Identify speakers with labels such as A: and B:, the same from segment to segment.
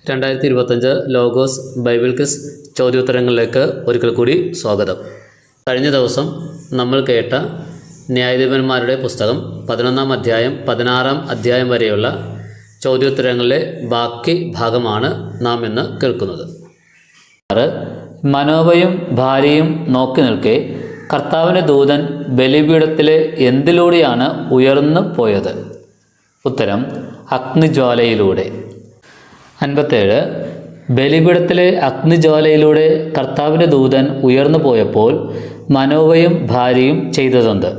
A: 2025 logos Bible quiz ചോദ്യോത്തരങ്ങളിലേക്ക് ഒരിക്കൽ കൂടി സ്വാഗതം. കഴിഞ്ഞ ദിവസം നമ്മൾ കേട്ട ന്യായാധിപന്മാരുടെ പുസ്തകം 11-ാം അധ്യായം 16-ാം അധ്യായം വരെയുള്ള ചോദ്യോത്തരങ്ങളിലെ ബാക്കി ഭാഗമാണ് നാം ഇന്ന് കേൾക്കുന്നത്. മനോവയും ഭാര്യയും നോക്കി നിൽക്കെ കർത്താവിൻ്റെ ദൂതൻ ബലിപീഠത്തിലെ എന്തിലൂടെയാണ് ഉയർന്നു പോയത്? ഉത്തരം അഗ്നിജ്വാലയിലൂടെ. 57. ബലിപീഠത്തിലെ അഗ്നിജ്വാലയിലൂടെ കർത്താവിൻ്റെ ദൂതൻ ഉയർന്നു പോയപ്പോൾ മനോവയും ഭാര്യയും ചെയ്തതെന്ത്?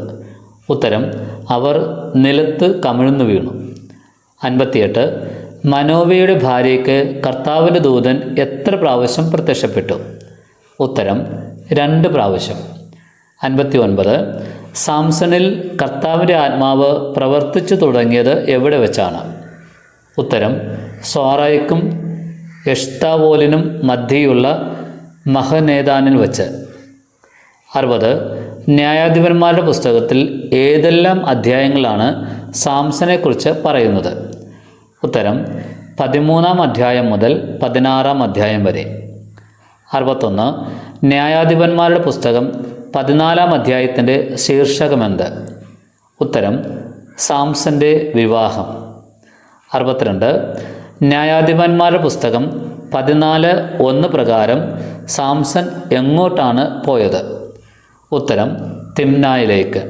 A: ഉത്തരം അവർ നിലത്ത് കമിഴ്ന്നു വീണു. 58. മനോവയുടെ ഭാര്യയ്ക്ക് കർത്താവിൻ്റെ ദൂതൻ എത്ര പ്രാവശ്യം പ്രത്യക്ഷപ്പെട്ടു? ഉത്തരം 2 പ്രാവശ്യം. 59. സാംസണിൽ കർത്താവിൻ്റെ ആത്മാവ് പ്രവർത്തിച്ചു തുടങ്ങിയത് എവിടെ വെച്ചാണ്? ഉത്തരം സോറായ്ക്കും എഷ്താവോലിനും മധ്യയുള്ള മഹനേദാനിൽ വച്ച്. 60. ന്യായാധിപന്മാരുടെ പുസ്തകത്തിൽ ഏതെല്ലാം അധ്യായങ്ങളാണ് സാംസനെക്കുറിച്ച് പറയുന്നത്? ഉത്തരം 13-ാം അധ്യായം മുതൽ 16-ാം അധ്യായം വരെ. 61. ന്യായാധിപന്മാരുടെ പുസ്തകം 14-ാം അധ്യായത്തിൻ്റെ ശീർഷകമെന്ത്? ഉത്തരം സാംസൻ്റെ വിവാഹം. 62. ന്യായാധിപന്മാരുടെ പുസ്തകം 14:1 പ്രകാരം സാംസൺ എങ്ങോട്ടാണ് പോയത്? ഉത്തരം തിമ്നായിലേക്ക്.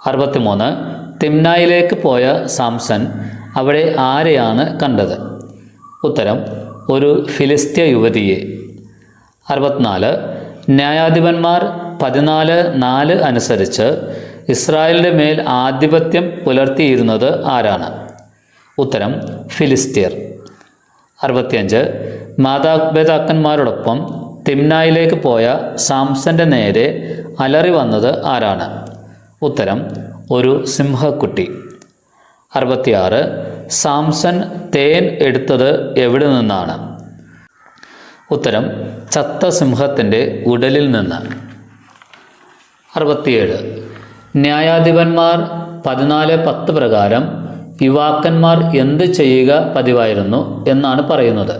A: 63. തിമ്നായിലേക്ക് പോയ സാംസൺ അവിടെ ആരെയാണ് കണ്ടത്? ഉത്തരം ഒരു ഫിലിസ്ത്യ യുവതിയെ. 64. ന്യായാധിപന്മാർ 14:4 അനുസരിച്ച് ഇസ്രായേലിൻ്റെ മേൽ ആധിപത്യം പുലർത്തിയിരുന്നത് ആരാണ്? ഉത്തരം ഫിലിസ്ത്യർ. 65. മാതാപിതാക്കന്മാരോടൊപ്പം തിമ്നായിലേക്ക് പോയ സാംസന്റെ നേരെ അലറി വന്നത് ആരാണ്? ഉത്തരം ഒരു സിംഹക്കുട്ടി. 66. സാംസൺ തേൻ എടുത്തത് എവിടെ നിന്നാണ്? ഉത്തരം ചത്ത സിംഹത്തിൻ്റെ ഉടലിൽ നിന്ന്. 67. ന്യായാധിപന്മാർ 14:10 പ്രകാരം യുവാക്കന്മാർ എന്ത് ചെയ്യുക പതിവായിരുന്നു എന്നാണ് പറയുന്നത്?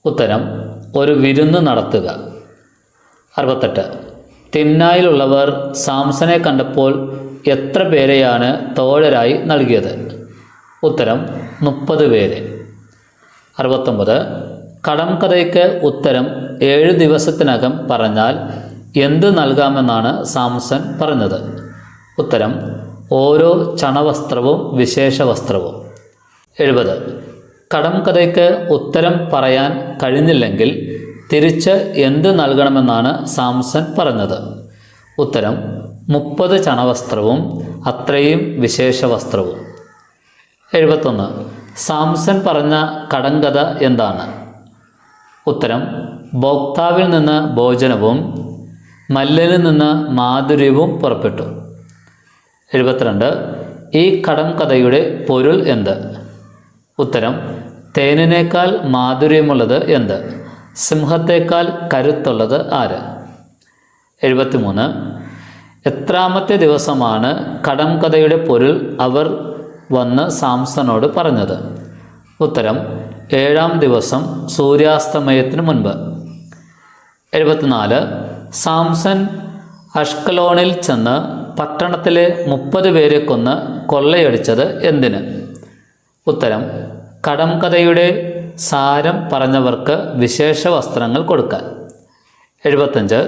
A: ഉത്തരം ഒരു വിരുന്ന് നടത്തുക. 68. തിമ്നായിലുള്ളവർ സാംസനെ കണ്ടപ്പോൾ എത്ര പേരെയാണ് തോഴരായി നൽകിയത്? ഉത്തരം 30 പേരെ. 69. കടംകഥയ്ക്ക് ഉത്തരം 7 ദിവസത്തിനകം പറഞ്ഞാൽ എന്ത് നൽകാമെന്നാണ് സാംസൺ പറഞ്ഞത്? ഉത്തരം ഓരോ ചണവസ്ത്രവും വിശേഷ വസ്ത്രവും. 70. കടംകഥയ്ക്ക് ഉത്തരം പറയാൻ കഴിഞ്ഞില്ലെങ്കിൽ തിരിച്ച് എന്ത് നൽകണമെന്നാണ് സാംസൺ പറഞ്ഞത്? ഉത്തരം 30 ചണവസ്ത്രവും അത്രയും വിശേഷ വസ്ത്രവും. 71. സാംസൺ പറഞ്ഞ കടംകഥ എന്താണ്? ഉത്തരം ഭോക്താവിൽ നിന്ന് ഭോജനവും മല്ലിൽ നിന്ന് മാധുര്യവും പുറപ്പെട്ടു. 72. ഈ കടംകഥയുടെ പൊരുൾ എന്ത്? ഉത്തരം തേനിനേക്കാൾ മാധുര്യമുള്ളത് എന്ത്? സിംഹത്തേക്കാൾ കരുത്തുള്ളത് ആര്? 73. എത്രാമത്തെ ദിവസമാണ് കടംകഥയുടെ പൊരുൾ അവർ വന്ന് സാംസണോട് പറഞ്ഞത്? ഉത്തരം 7-ാം ദിവസം സൂര്യാസ്തമയത്തിന് മുൻപ്. 74. സാംസൺ അഷ്കലോണിൽ ചെന്ന് പട്ടണത്തിലെ 30 പേരെ കൊന്ന് കൊള്ളയടിച്ചത് എന്തിന്? ഉത്തരം കടംകഥയുടെ സാരം പറഞ്ഞവർക്ക് വിശേഷ വസ്ത്രങ്ങൾ കൊടുക്കാൻ. 75.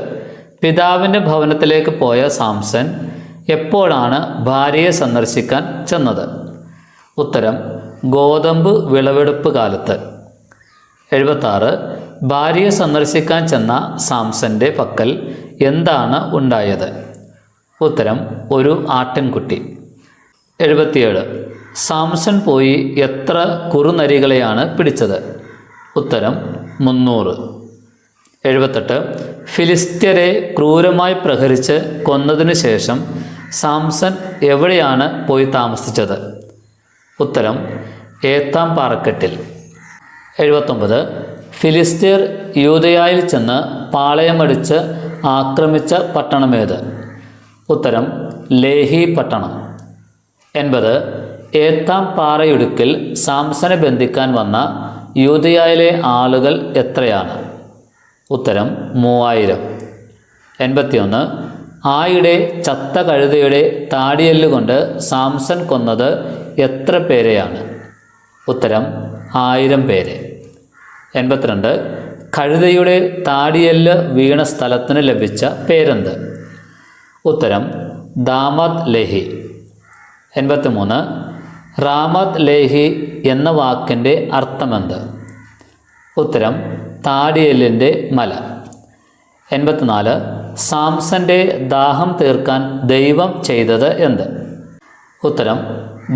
A: പിതാവിൻ്റെ ഭവനത്തിലേക്ക് പോയ സാംസൺ എപ്പോഴാണ് ഭാര്യയെ സന്ദർശിക്കാൻ ചെന്നത്? ഉത്തരം ഗോതമ്പ് വിളവെടുപ്പ് കാലത്ത്. 76. ഭാര്യയെ സന്ദർശിക്കാൻ ചെന്ന സാംസന്റെ പക്കൽ എന്താണ് ഉണ്ടായത്? ഉത്തരം ഒരു ആട്ടിൻകുട്ടി. 77. സാംസൺ പോയി എത്ര കുറുനരികളെയാണ് പിടിച്ചത്? ഉത്തരം 300. 78. ഫിലിസ്ത്യരെ ക്രൂരമായി പ്രഹരിച്ച് കൊന്നതിനു ശേഷം സാംസൺ എവിടെയാണ് പോയി താമസിച്ചത്? ഉത്തരം ഏത്താം പാറക്കെട്ടിൽ. 79. ഫിലിസ്ത്യർ യൂദയായിൽ ചെന്ന് പാളയമടിച്ച് ആക്രമിച്ച പട്ടണമേത്? ഉത്തരം ലേഹി പട്ടണം. 80. ഏത്താം പാറയിടുക്കിൽ സാംസനെ ബന്ധിക്കാൻ വന്ന യൂദയായിലെ ആളുകൾ എത്രയാണ്? ഉത്തരം 3000. 81. ആയിടെ ചത്ത കഴുതയുടെ താടിയെല്ലുകൊണ്ട് സാംസൺ കൊന്നത് എത്ര പേരെയാണ്? ഉത്തരം 1000 പേരെ. 82. കഴുതയുടെ താടിയെല്ല് വീണ സ്ഥലത്തിന് ലഭിച്ച പേരെന്ത്? ഉത്തരം ദാമത് ലേഹി. 83. റാമത് ലേഹി എന്ന വാക്കിൻ്റെ അർത്ഥമെന്ത്? ഉത്തരം താടിയെല്ലിൻ്റെ മല. 84. സാംസന്റെ ദാഹം തീർക്കാൻ ദൈവം ചെയ്തത് എന്ത്? ഉത്തരം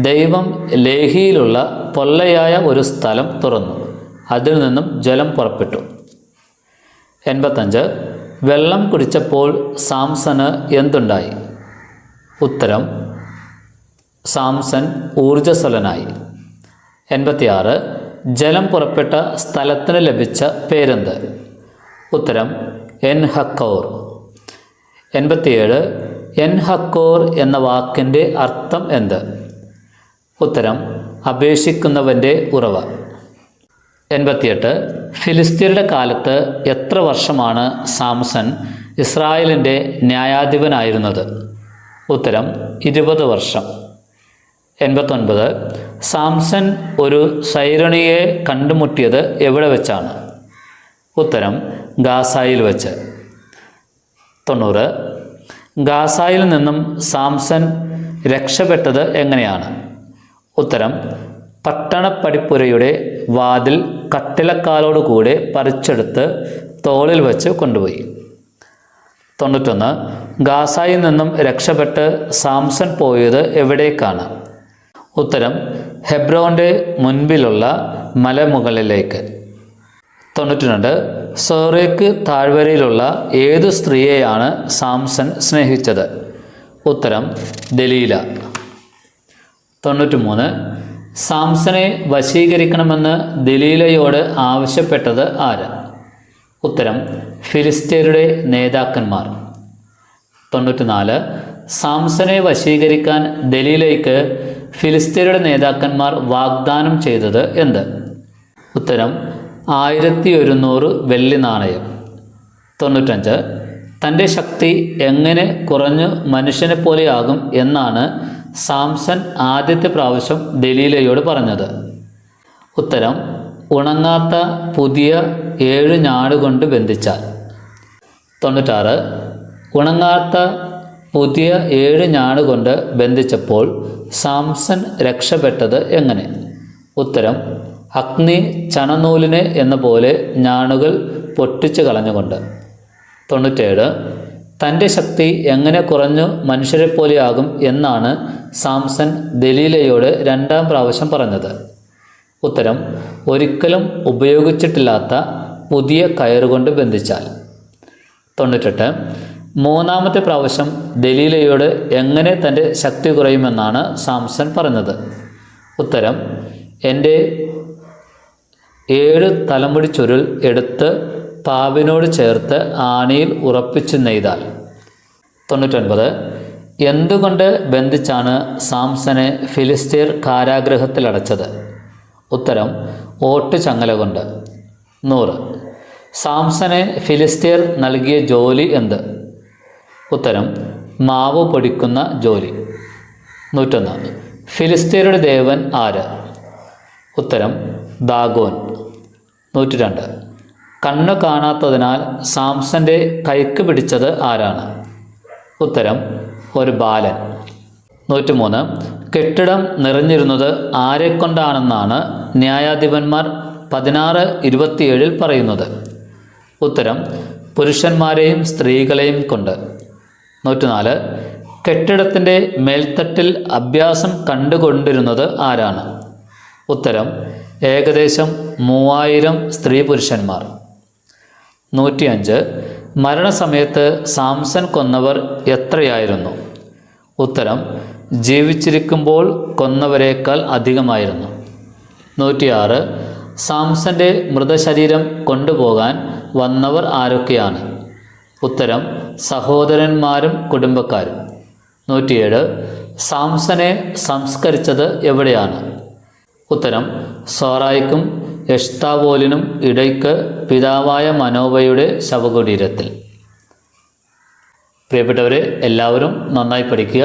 A: ദൈവം ലേഹിയിലുള്ള പൊള്ളയായ ഒരു സ്ഥലം തുറന്നു, അതിൽ നിന്നും ജലം പുറപ്പെട്ടു. 85. വെള്ളം കുടിച്ചപ്പോൾ സാംസന് എന്തുണ്ടായി? ഉത്തരം സാംസൺ ഊർജ്ജസ്വലനായി. 86. ജലം പുറപ്പെട്ട സ്ഥലത്തിന് ലഭിച്ച പേരെന്ത്? ഉത്തരം എൻഹക്കോർ. 87. എൻഹക്കോർ എന്ന വാക്കിൻ്റെ അർത്ഥം എന്ത്? ഉത്തരം അപേക്ഷിക്കുന്നവൻ്റെ ഉറവ. 88. ഫിലിസ്തീനയുടെ കാലത്ത് എത്ര വർഷമാണ് സാംസൺ ഇസ്രായേലിൻ്റെ ന്യായാധിപനായിരുന്നത്? ഉത്തരം 20 വർഷം. 89. സാംസൺ ഒരു സൈരണിയെ കണ്ടുമുട്ടിയത് എവിടെ വെച്ചാണ്? ഉത്തരം ഗാസായിൽ വെച്ച്. 90. ഗാസായിൽ നിന്നും സാംസൺ രക്ഷപ്പെട്ടത് എങ്ങനെയാണ്? ഉത്തരം പട്ടണപ്പടിപ്പുരയുടെ വാതിൽ കട്ടിലക്കാലോടുകൂടെ പറിച്ചെടുത്ത് തോളിൽ വെച്ച് കൊണ്ടുപോയി. 91. ഗാസായിൽ നിന്നും രക്ഷപ്പെട്ട് സാംസൺ പോയത് എവിടേക്കാണ്? ഉത്തരം ഹെബ്രോൻ്റെ മുൻപിലുള്ള മലമുകളിലേക്ക്. 92. സോറേക്ക് താഴ്വരയിലുള്ള ഏതു സ്ത്രീയെയാണ് സാംസൺ സ്നേഹിച്ചത്? ഉത്തരം ദലീല. 93. സാംസനെ വശീകരിക്കണമെന്ന് ദലീലയോട് ആവശ്യപ്പെട്ടത് ആര്? ഉത്തരം ഫിലിസ്തീനരുടെ നേതാക്കന്മാർ. 94. സാംസനെ വശീകരിക്കാൻ ദലീലയ്ക്ക് ഫിലിസ്തീനരുടെ നേതാക്കന്മാർ വാഗ്ദാനം ചെയ്തത് എന്ത്? ഉത്തരം 1100 വെള്ളി നാണയം. 95. തൻ്റെ ശക്തി എങ്ങനെ കുറഞ്ഞു മനുഷ്യനെ പോലെയാകും എന്നാണ് സാംസൺ ആദ്യത്തെ പ്രാവശ്യം ദലീലയോട് പറഞ്ഞത്? ഉത്തരം ഉണങ്ങാത്ത പുതിയ 7 ഞാടുകൊണ്ട് ബന്ധിച്ചാൽ. 96. ഉണങ്ങാത്ത പുതിയ 7 ഞാടുകൊണ്ട് ബന്ധിച്ചപ്പോൾ സാംസൺ രക്ഷപ്പെട്ടത് എങ്ങനെ? ഉത്തരം അഗ്നി ചണനൂലിനെ എന്ന പോലെ ഞാണുകൾ പൊട്ടിച്ചു കളഞ്ഞുകൊണ്ട്. 97. തൻ്റെ ശക്തി എങ്ങനെ കുറഞ്ഞു മനുഷ്യരെ പോലെയാകും എന്നാണ് സാംസൺ ദലീലയോട് 2ാം പ്രാവശ്യം പറഞ്ഞത്? ഉത്തരം ഒരിക്കലും ഉപയോഗിച്ചിട്ടില്ലാത്ത പുതിയ കയറുകൊണ്ട് ബന്ധിച്ചാൽ. 98. 3ാമത്തെ പ്രാവശ്യം ദലീലയോട് എങ്ങനെ തൻ്റെ ശക്തി കുറയുമെന്നാണ് സാംസൺ പറഞ്ഞത്? ഉത്തരം എൻ്റെ 7 തലമുടി ചുരുൾ എടുത്ത് പാവിനോട് ചേർത്ത് ആണിയിൽ ഉറപ്പിച്ചു നെയ്താൽ. 99. എന്തുകൊണ്ട് ബന്ധിച്ചാണ് സാംസനെ ഫിലിസ്തീർ കാരാഗൃഹത്തിലടച്ചത്? ഉത്തരം ഓട്ടുചങ്ങല കൊണ്ട്. 100. സാംസനെ ഫിലിസ്തീർ നൽകിയ ജോലി എന്ത്? ഉത്തരം മാവ് പൊടിക്കുന്ന ജോലി. 101. ഫിലിസ്തീനയുടെ ദേവൻ ആര്? ഉത്തരം ദാഗോൻ. 102. കണ്ണു കാണാത്തതിനാൽ സാംസന്റെ കൈക്ക് പിടിച്ചത് ആരാണ്? ഉത്തരം ഒരു ബാലൻ. 103. കെട്ടിടം നിറഞ്ഞിരുന്നത് ആരെക്കൊണ്ടാണെന്നാണ് ന്യായാധിപന്മാർ 16:27 പറയുന്നത്? ഉത്തരം പുരുഷന്മാരെയും സ്ത്രീകളെയും കൊണ്ട്. 104. കെട്ടിടത്തിൻ്റെ മേൽത്തട്ടിൽ അഭ്യാസം കണ്ടുകൊണ്ടിരുന്നത് ആരാണ്? ഉത്തരം ഏകദേശം 3000 സ്ത്രീ പുരുഷന്മാർ. 105. മരണസമയത്ത് സാംസൺ കൊന്നവർ എത്രയായിരുന്നു? ഉത്തരം ജീവിച്ചിരിക്കുമ്പോൾ കൊന്നവരേക്കാൾ അധികമായിരുന്നു. 106. സാംസന്റെ മൃതശരീരം കൊണ്ടുപോകാൻ വന്നവർ ആരൊക്കെയാണ്? ഉത്തരം സഹോദരന്മാരും കുടുംബക്കാരും. 107. സാംസനെ സംസ്കരിച്ചത് എവിടെയാണ്? ഉത്തരം സോറായ്ക്കും എഷ്താവോലിനും ഇടയ്ക്ക് പിതാവായ മനോവയുടെ ശവകുടീരത്തിൽ. പ്രിയപ്പെട്ടവരെ, എല്ലാവരും നന്നായി പഠിക്കുക.